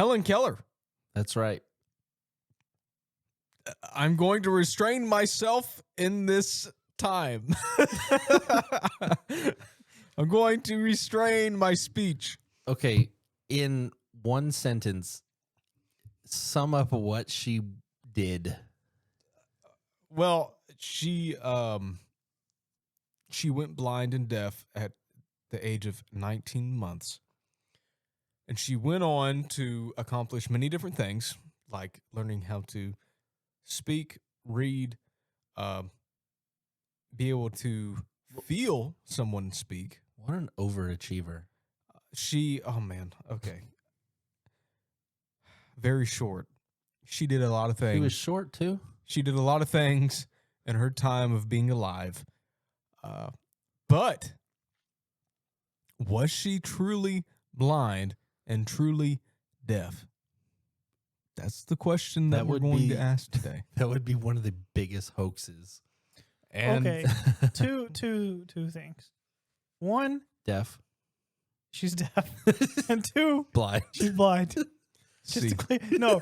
Helen Keller. That's right. I'm going to restrain myself in this time. I'm going to restrain my speech. Okay, in one sentence, sum up what she did. Well, she went blind and deaf at the age of 19 months. And she went on to accomplish many different things, like learning how to speak, read, be able to feel someone speak. What an overachiever. Oh man, okay. Very short. She did a lot of things. She was short too? She did a lot of things in her time of being alive. But was she truly blind and truly deaf? That's the question that we're going to ask today. That would be one of the biggest hoaxes. And Okay, two things. One, Deaf. she's deaf, and two, Blind. she's blind. Just to clear, no.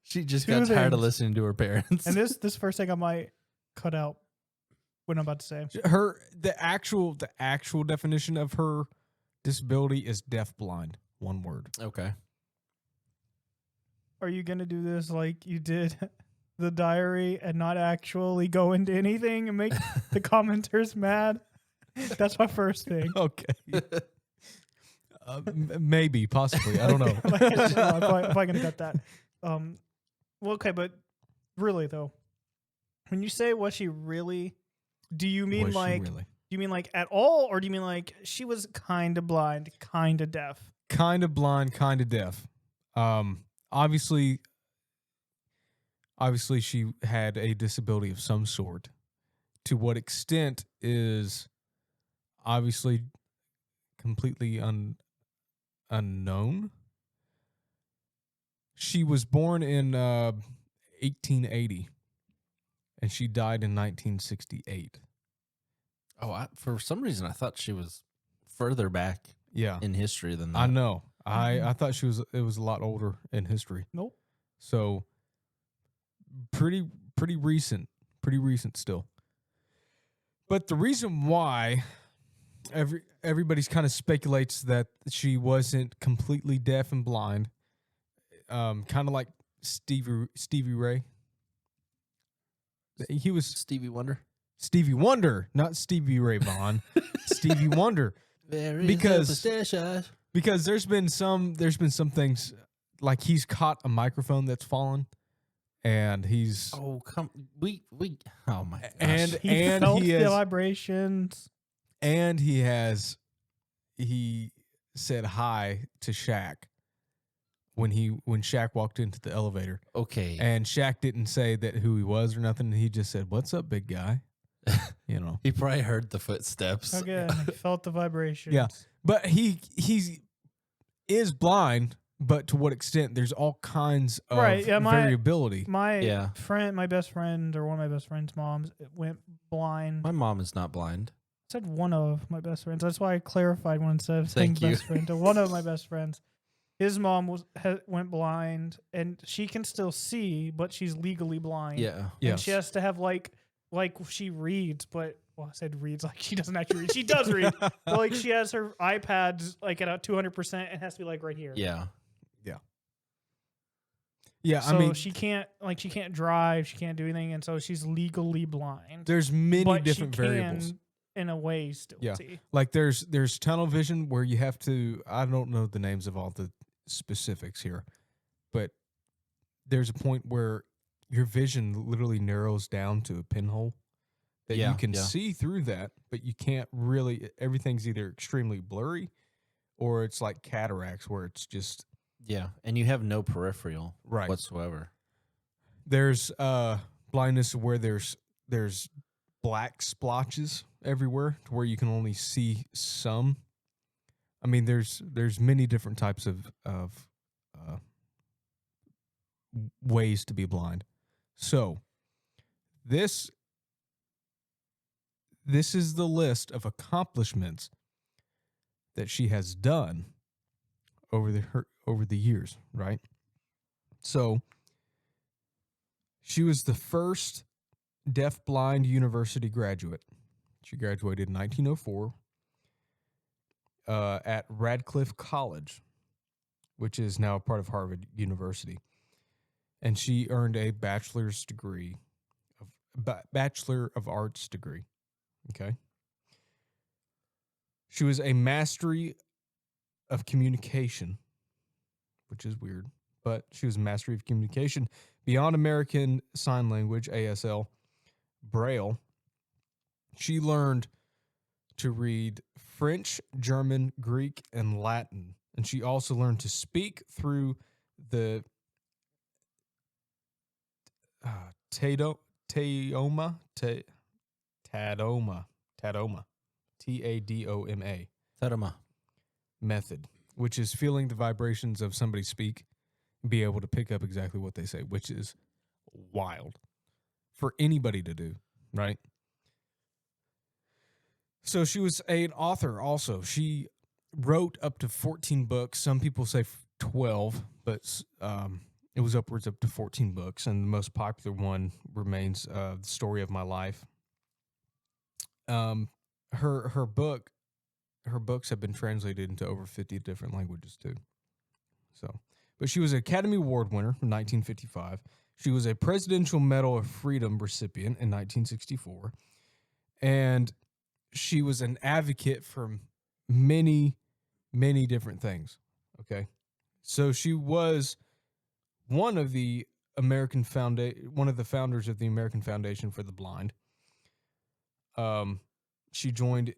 She just Two got tired of things. listening to her parents. And this first thing I might cut out what I'm about to say. the actual definition of her disability is deaf blind. One word. Okay. Are you gonna do this like you did the diary and not actually go into anything and make the commenters mad? That's my first thing. Okay. Maybe, possibly. I don't know. If I can cut that. Well, okay, but really though, when you say was she really, do you mean Was she like really? do you mean like at all, or do you mean like she was kind of blind, kind of deaf? Kind of blind, kind of deaf. Obviously she had a disability of some sort. To what extent is obviously completely unknown. She was born in 1880 and she died in 1968. Oh, for some reason, I thought she was further back Yeah. in history than that. I know. I thought it was a lot older in history. Nope. So pretty recent still. But the reason why everybody's kind of speculates that she wasn't completely deaf and blind, kind of like Stevie Ray. He was Stevie Wonder. Stevie Wonder, not Stevie Ray Vaughan. Stevie Wonder. Because there's been some things like he's caught a microphone that's fallen, and he's oh my gosh. and He felt he the has vibrations. and he said hi to Shaq when Shaq walked into the elevator, Okay. and Shaq didn't say that who he was or nothing. He just said, "What's up, big guy?" You know. He probably heard the footsteps. Again, he felt the vibrations. Yeah. But he is blind, but to what extent? There's all kinds of variability. My friend, my best friend, or one of my best friend's moms went blind. My mom is not blind. I said one of my best friends. That's why I clarified when instead of saying Thank you. best friend to one of my best friends. His mom went blind, and she can still see, but she's legally blind. Yeah. And she has to have like she reads, but I said reads like she doesn't actually read. She does read, but like she has her iPads like at 200% and has to be like right here. Yeah. Yeah, So I mean, she can't drive, she can't do anything, and so she's legally blind. there's many but different she can, variables. in a way, still Yeah. see. Like there's tunnel vision where you have to. I don't know the names of all the specifics here, but there's a point where your vision literally narrows down to a pinhole that you can see through that, but you can't really. Everything's either extremely blurry, or it's like cataracts where it's just and you have no peripheral right whatsoever. There's blindness where there's black splotches everywhere to where you can only see some. I mean, there's many different types of ways to be blind. So this is the list of accomplishments that she has done over the years, right? So she was the first deaf-blind university graduate. She graduated in 1904 at Radcliffe College, which is now part of Harvard University. And she earned a bachelor's degree, Bachelor of Arts degree. Okay. She was a mastery of communication, which is weird, but she was a mastery of communication beyond American Sign Language, ASL, Braille. She learned to read French, German, Greek, and Latin. And she also learned to speak through the Tadoma, Tadoma Tadama. method, which is feeling the vibrations of somebody speak, be able to pick up exactly what they say, which is wild for anybody to do, right? So she was an author also. She wrote up to 14 books. Some people say 12, but it was upwards up to 14 books, and the most popular one remains The Story of My Life. Her books have been translated into over 50 different languages too. So, but she was an Academy Award winner in 1955. She was a Presidential Medal of Freedom recipient in 1964, and she was an advocate for many, many different things. Okay, so she was one of the one of the founders of the American Foundation for the Blind. She joined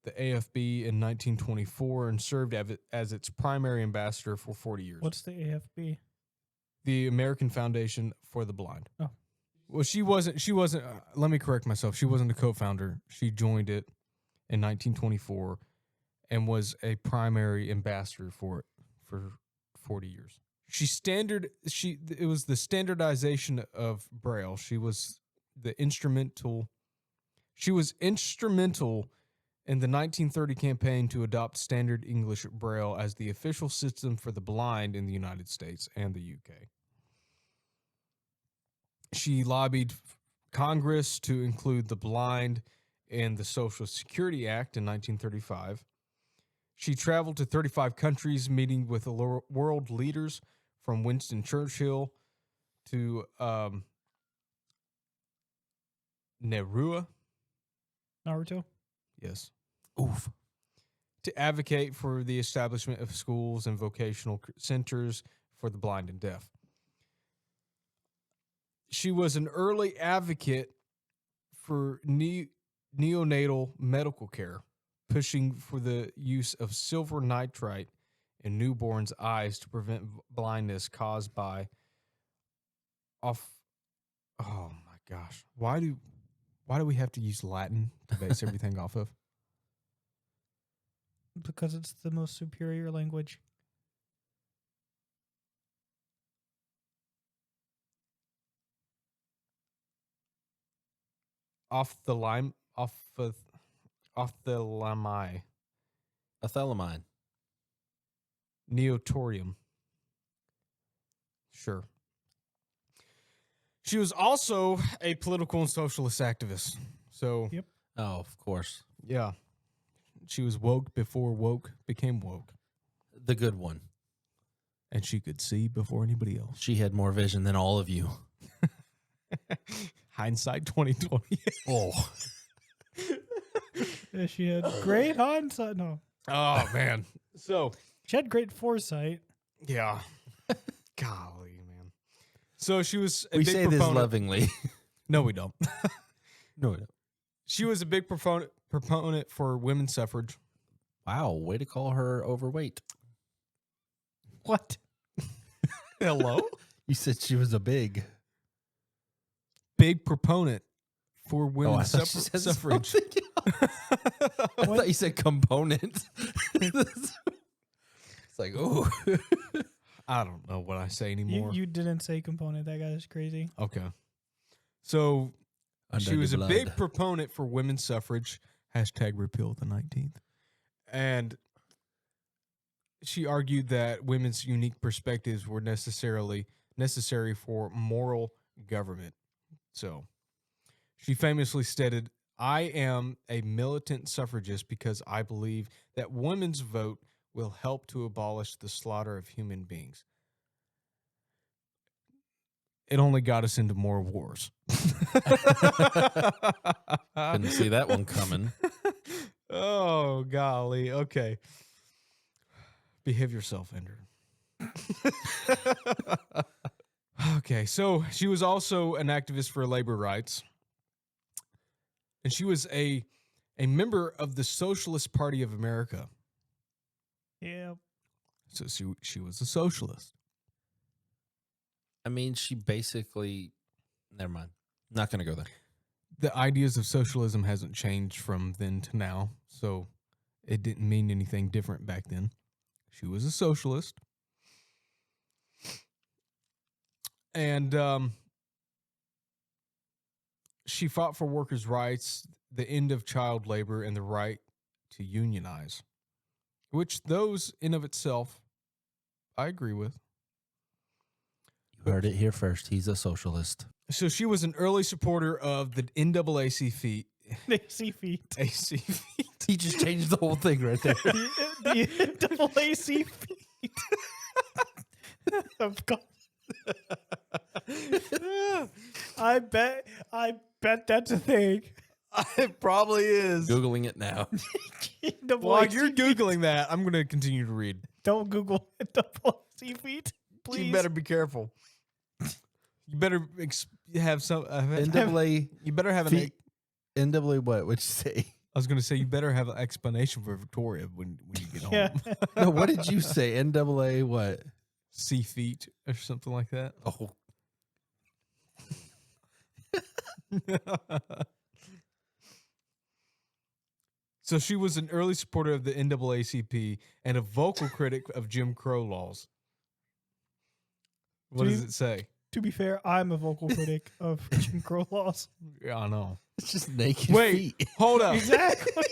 the AFB in 1924 and served as its primary ambassador for 40 years. What's the AFB? The American Foundation for the Blind. Oh. Well, she wasn't, let me correct myself. She wasn't a co-founder. She joined it in 1924 and was a primary ambassador for it for 40 years. It was the standardization of Braille. She was instrumental in the 1930 campaign to adopt standard English Braille as the official system for the blind in the United States and the UK. She lobbied Congress to include the blind in the Social Security Act in 1935. She traveled to 35 countries, meeting with world leaders from Winston Churchill to Naruto. Yes. Oof. To advocate for the establishment of schools and vocational centers for the blind and deaf. She was an early advocate for neonatal medical care, pushing for the use of silver nitrite in newborns' eyes to prevent blindness caused by oh my gosh. Why do we have to use Latin to base everything off of? Because it's the most superior language. Ophthalmi. Ethelamine. Neotorium. Sure. She was also a political and socialist activist. So, Yep. Oh, of course. yeah. She was woke before woke became woke. The good one. And she could see before anybody else. She had more vision than all of you. Hindsight 2020. Oh. Yeah, she had great hindsight. No. Oh, man. So, She had great foresight. yeah. Golly, man. So she was a We big say this proponent. lovingly. No, we don't. No, we don't. She was a big proponent for women's suffrage. Wow, way to call her overweight. What? Hello? You said she was a big. Big proponent for Oh, I women's thought you said suffrage. something else. I thought you said component. It's like, oh. I don't know what I say anymore. You didn't say component. That guy is crazy. Okay. So she was a blood. big proponent for women's suffrage. # repeal the 19th. And she argued that women's unique perspectives were necessary for moral government. So she famously stated, "I am a militant suffragist because I believe that women's vote will help to abolish the slaughter of human beings." It only got us into more wars. Couldn't see that one coming. Oh, golly. Okay. Behave yourself, Ender. Okay, so she was also an activist for labor rights. And she was a member of the Socialist Party of America. Yeah. So she was a socialist. I mean, she basically. Never mind. Not going to go there. The ideas of socialism hasn't changed from then to now, so it didn't mean anything different back then. She was a socialist. And she fought for workers' rights, the end of child labor, and the right to unionize, which those in of itself, I agree with. You heard it here first. He's a socialist. So she was an early supporter of the NAACP. AC feet. AC feet. He just changed the whole thing right there. The double AC feet. Of course. I bet that's a thing. It probably is. Googling it now. While you're Googling that, I'm going to continue to read. Don't Google double AC feet, please. You better be careful. You better have some. NAA. You better have an. Feet. NAA what? What'd you say? I was going to say you better have an explanation for Victoria when you get Yeah. home. No, what did you say? NAA what? Sea feet or something like that. Oh. So she was an early supporter of the NAACP and a vocal critic of Jim Crow laws. What does it say? To be fair, I'm a vocal critic of Jim Crow laws. Yeah, I know. It's just naked Wait, feet. hold up. Exactly.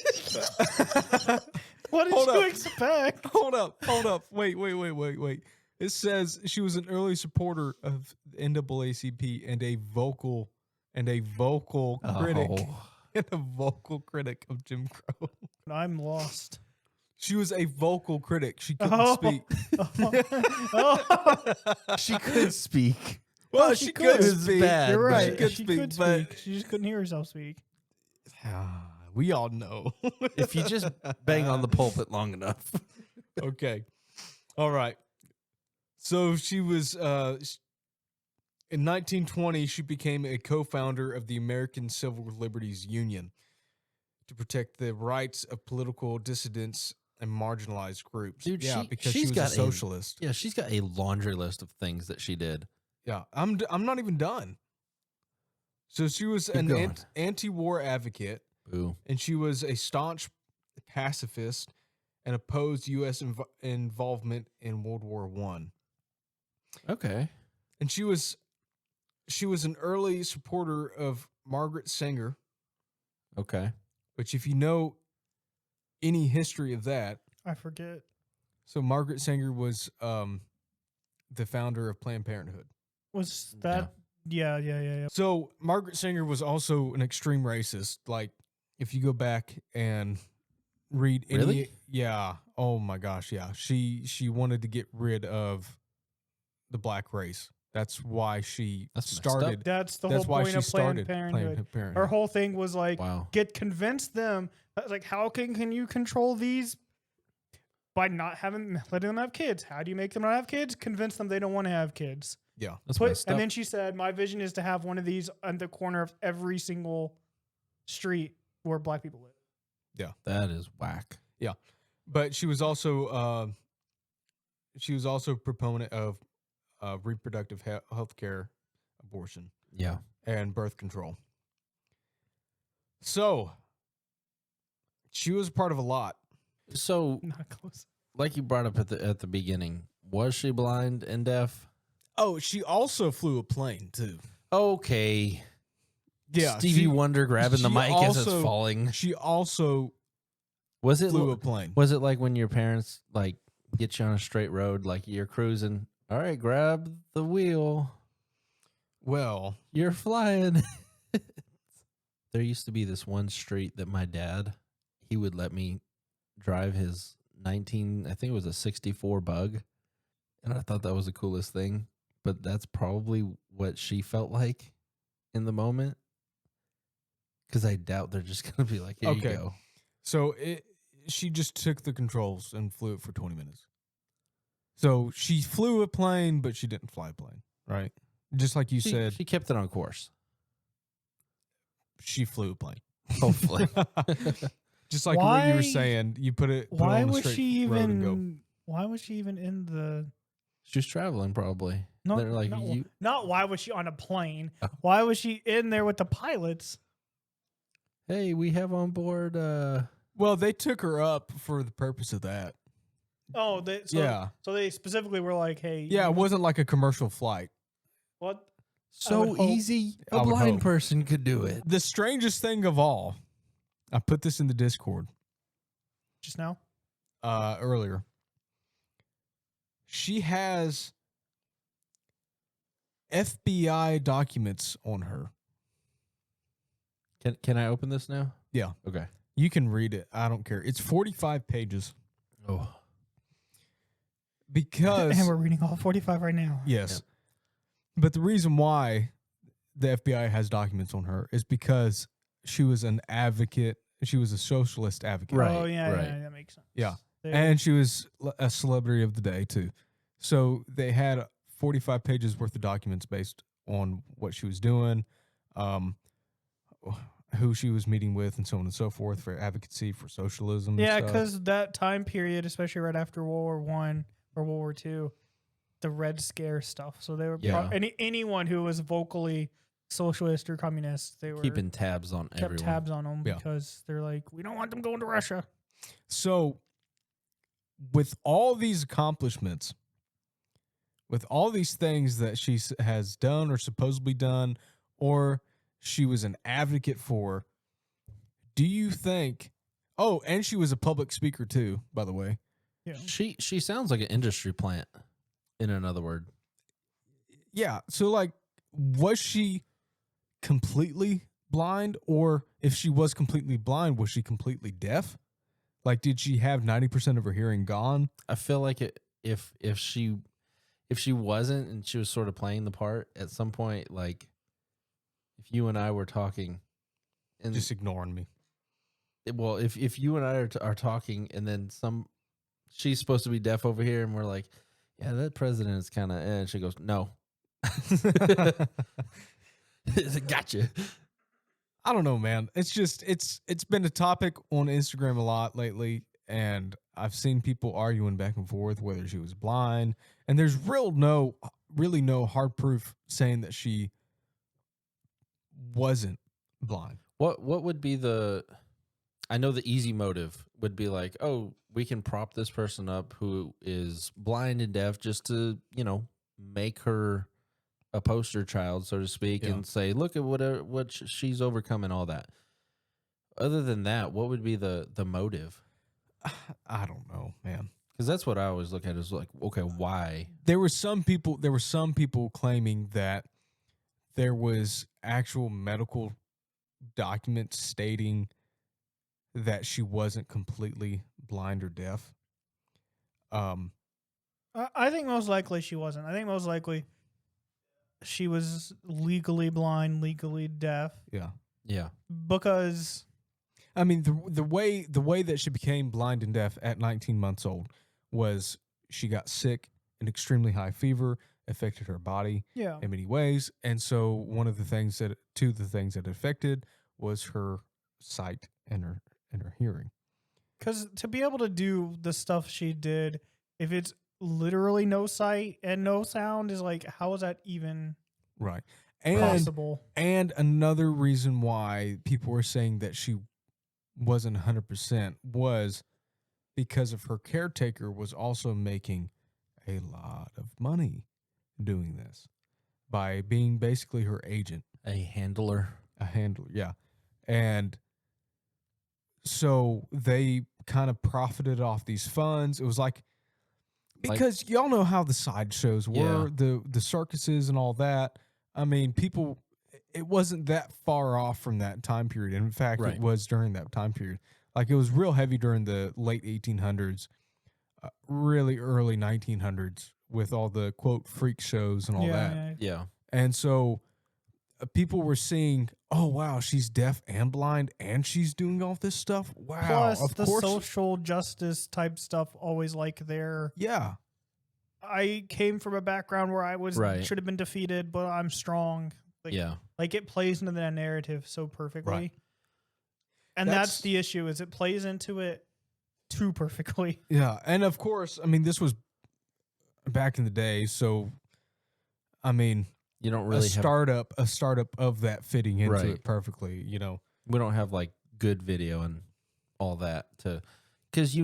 What did Hold you up. expect? Hold up. Wait. It says she was an early supporter of the NAACP and a vocal critic. Oh. And a vocal critic of Jim Crow. I'm lost. She was a vocal critic. She couldn't speak. She could speak. Well, Oh, she she could could. speak. Bad, You're but right. She could She speak, could but speak. She just couldn't hear herself speak. we all know. If you just bang on the pulpit long enough. Okay. All right. So she was in 1920 she became a co-founder of the American Civil Liberties Union to protect the rights of political dissidents and marginalized groups. Dude, because she she's was got a socialist. Yeah, she's got a laundry list of things that she did. Yeah, I'm not even done. So she was Keep an going. anti-war advocate, Boo. and she was a staunch pacifist and opposed U.S. Involvement in World War I. Okay. And she was an early supporter of Margaret Sanger, Okay. which if you know any history of that, I forget. so Margaret Sanger was the founder of Planned Parenthood. Was that? Yeah. So Margaret Sanger was also an extreme racist. Like if you go back and read any, Really? yeah, oh my gosh, yeah. She wanted to get rid of the black race. That's why she That's messed started. That's the That's whole why point she of Planned started Parenthood. Planned Parenthood. Her whole thing was like, Wow. convince them. Like, how can you control these by not letting them have kids? How do you make them not have kids? Convince them they don't want to have kids. Yeah. That's messed up. And then she said, my vision is to have one of these on the corner of every single street where black people live. That is whack. But she was also a proponent of reproductive health care, abortion, Yeah. and birth control. So she was a part of a lot. So, Not close. like you brought up at the beginning, was she blind and deaf? Oh, she also flew a plane too. Okay. Yeah, Stevie Wonder grabbing the she mic as it's also- falling. She also Was it flew a plane. Was it like when your parents like get you on a straight road, like you're cruising. All right, grab the wheel. Well, You're flying. There used to be this one street that my dad, he would let me drive his I think it was a 64 Bug. And I thought that was the coolest thing. But that's probably what she felt like in the moment. Because I doubt they're just going to be like, here Okay. you go. so she just took the controls and flew it for 20 minutes. So she flew a plane, but she didn't fly a plane, right? Just like you said, She kept it on course. she flew a plane. Hopefully. Just like what you were Why- saying, you put it Why on the was straight she road and go. even? Why was she even in the? She was traveling probably. No, They're like, not why was she on a plane? Oh. Why was she in there with the pilots? hey, we have on board. Well, they took her up for the purpose of that. Oh, Yeah. So they specifically were like, "Hey, Yeah, you- it wasn't like a commercial flight. what? So would hope- easy. I A would blind hope. person could do it. The strangest thing of all, I put this in the Discord Just now? earlier. She has FBI documents on her. Can I open this now? Yeah. Okay. You can read it. I don't care. It's 45 pages. Oh. Because And we're reading all 45 right now. yes. Yep. But the reason why the FBI has documents on her is because she was an advocate. She was a socialist advocate. Right, Oh yeah, right. yeah, that makes sense. Yeah. They- And she was a celebrity of the day too. So they had 45 pages worth of documents based on what she was doing, who she was meeting with, and so on and so forth for advocacy for socialism. and yeah, stuff. because that time period, especially right after World War One or World War Two, the Red Scare stuff. So they were Yeah. anyone who was vocally socialist or communist, they were Keeping tabs on kept everyone. tabs on them Yeah. because they're like, we don't want them going to Russia. So, with all these accomplishments, with all these things that she has done or supposedly done, or she was an advocate for, do you think? Oh, and she was a public speaker too, by the way. Yeah. She sounds like an industry plant, in another word. Yeah. So, like, was she completely blind, or if she was completely blind, was she completely deaf? Like, did she have 90% of her hearing gone? I feel like if she wasn't and she was sort of playing the part at some point, like if you and I were talking, and Just ignoring me. well, if you and I are talking, and then she's supposed to be deaf over here, and we're like, yeah, that president is kind of, and she goes, no, gotcha. I don't know, man. It's just it's been a topic on Instagram a lot lately, and I've seen people arguing back and forth whether she was blind, and there's really no hard proof saying that she wasn't blind. What would be the? I know the easy motive would be like, oh, we can prop this person up who is blind and deaf just to, make her a poster child, so to speak, Yeah. and say, look at what she's overcome and all that. Other than that, what would be the motive? I don't know, man. Because that's what I always look at is like, okay, why? There were some people claiming that there was actual medical documents stating that she wasn't completely blind or deaf. I think most likely she wasn't. I think most likely she was legally blind, legally deaf, Yeah. Yeah. because I mean, the way that she became blind and deaf at 19 months old was she got sick, an extremely high fever affected her body yeah, in many ways, and so two of the things that affected was her sight and her hearing. because to be able to do the stuff she did, if it's literally no sight and no sound, is like, how is that even Right. And possible? and another reason why people were saying that she wasn't 100% was because of her caretaker was also making a lot of money doing this by being basically her agent, A handler. a handler. Yeah. And so they kind of profited off these funds. It was like Because y'all know how the sideshows were, Yeah. the circuses and all that. I mean, people, it wasn't that far off from that time period. In fact, Right. it was during that time period. Like, it was real heavy during the late 1800s, really early 1900s, with all the quote freak shows and all that. Yeah. Yeah. And so people were seeing, oh wow, she's deaf and blind, and she's doing all this stuff. Wow, Plus, of the course, social justice type stuff always like there. yeah, I came from a background where I was Right. should have been defeated, but I'm strong. Like, Yeah. like it plays into that narrative so perfectly. Right. And That's- that's the issue, is it plays into it too perfectly. yeah, and of course, I mean, this was back in the day, so I mean, You don't really a startup of that fitting into Right. it perfectly, you know. we don't have like good video and all that because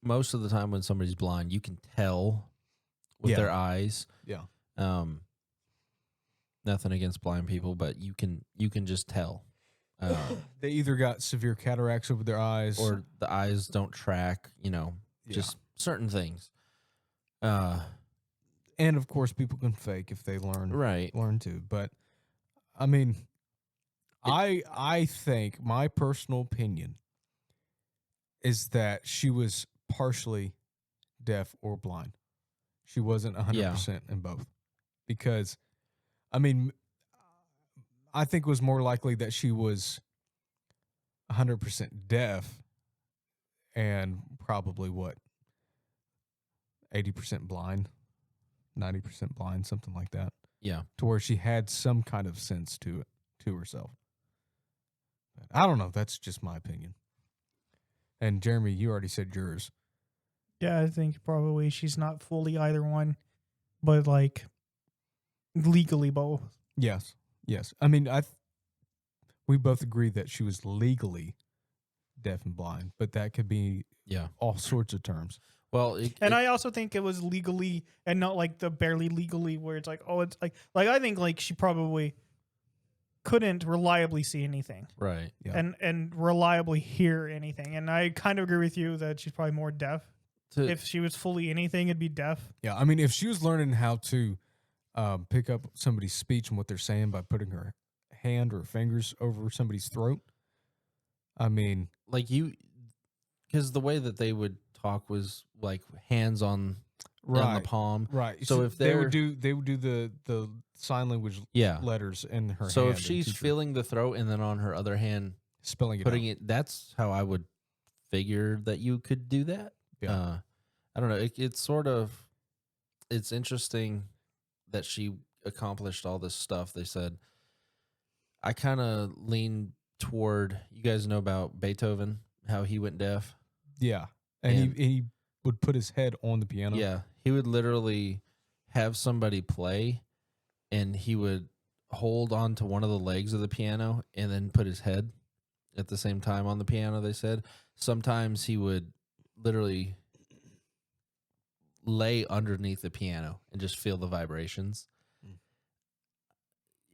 most of the time when somebody's blind, you can tell with Yeah. their eyes. Yeah. Nothing against blind people, but you can just tell. They either got severe cataracts over their eyes, Or the eyes don't track, Yeah. just certain things. and of course, people can fake if they Right. learn to. But I mean, I think my personal opinion is that she was partially deaf or blind. She wasn't 100% in both, because I mean, I think it was more likely that she was 100% deaf and probably 80% blind, 90% blind, something like that, Yeah. to where she had some kind of sense to herself. But I don't know. That's just my opinion. And Jeremy, you already said yours. Yeah, I think probably she's not fully either one, but like legally both. Yes. I mean, we both agree that she was legally deaf and blind, but that could be Yeah. all sorts of terms. Well, And I also think it was legally and not like the barely legally where it's like, oh, it's like I think like she probably couldn't reliably see anything right. Yeah. and reliably hear anything. And I kind of agree with you that she's probably more deaf. If she was fully anything, it'd be deaf. Yeah. I mean, if she was learning how to pick up somebody's speech and what they're saying by putting her hand or fingers over somebody's throat, I mean, like because the way that they would talk was like hands on the palm. right. So if they would do the sign language Yeah. letters in her So hand if and she's teach her feeling the throat and then on her other hand spelling it putting out. it, that's how I would figure that you could do that. Yeah. I don't know. It's interesting that she accomplished all this stuff. They said, I kind of lean toward, you guys know about Beethoven, how he went deaf. Yeah. And And- he would put his head on the piano. Yeah. He would literally have somebody play and he would hold on to one of the legs of the piano and then put his head at the same time on the piano, they said. Sometimes he would literally lay underneath the piano and just feel the vibrations.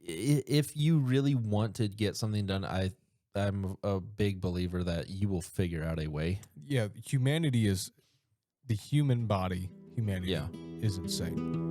If you really want to get something done, I'm a big believer that you will figure out a way. Yeah. Humanity is the human body. Humanity Yeah. is insane.